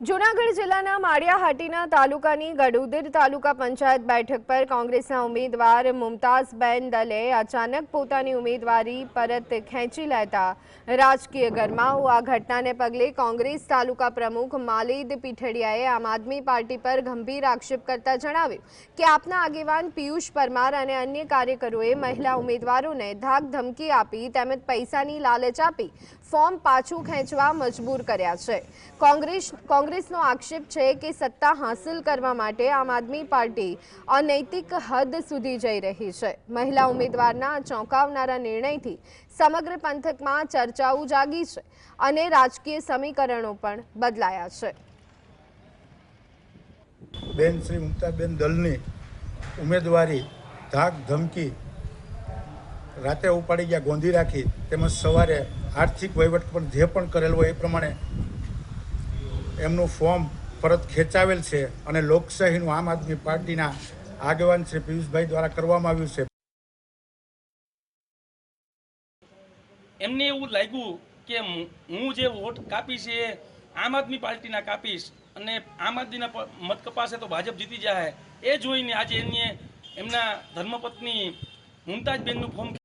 જૂનાગઢ જિલ્લાના માળિયાહાટીના તાલુકાની ગડુદીર તાલુકા પંચાયત બેઠક પર કોંગ્રેસના ઉમેદવાર મુમતાઝબેન દલે અચાનક પોતાની ઉમેદવારી પરત ખેંચી લેતા રાજકીય ગરમાવો। આ ઘટનાને પગલે કોંગ્રેસ તાલુકા પ્રમુખ માલિદ પીઠડિયાએ આમ આદમી પાર્ટી પર ગંભીર આક્ષેપ કરતા જણાવ્યું કે આપના આગેવાન પિયુષ પરમાર અને અન્ય કાર્યકરોએ મહિલા ઉમેદવારોને ધાક ધમકી આપી તેમજ પૈસાની લાલચ આપી ફોર્મ પાછું ખેંચવા મજબૂર કર્યા છે। કોંગ્રેસનો આક્ષેપ છે કે સત્તા હાંસલ કરવા માટે આમ આદમી પાર્ટી અનૈતિક હદ સુધી જઈ રહી છે। મહિલા ઉમેદવારના ચોંકાવનારા નિર્ણયથી સમગ્ર પંથકમાં ચર્ચાઓ જાગી છે અને રાજકીય સમીકરણો પણ બદલાયા છે। બેન શ્રી મુમતાઝબેન દલની ઉમેદવારી ધાક ધમકી રાતે ઉપાડી ગયા ગોંધી રાખી તેમજ સવારે આર્થિક વહીવટ પણ જે પણ કરેલ હોય એ પ્રમાણે એમનું ફોર્મ પરત ખેંચાવેલ છે અને લોકશાહીનું આમ આદમી પાર્ટીના આગેવાન શ્રી પિયુષભાઈ દ્વારા કરવામાં આવ્યું છે। એમને એવું લાગ્યું કે હું જે વોટ કાપીશ એ આમ આદમી પાર્ટીના કાપીશ અને આમ આદમીના મત કપાશે તો ભાજપ જીતી જાય। એ જોઈને આજે એમના ધર્મપત્ની મુમતાઝબેનનું ફોર્મ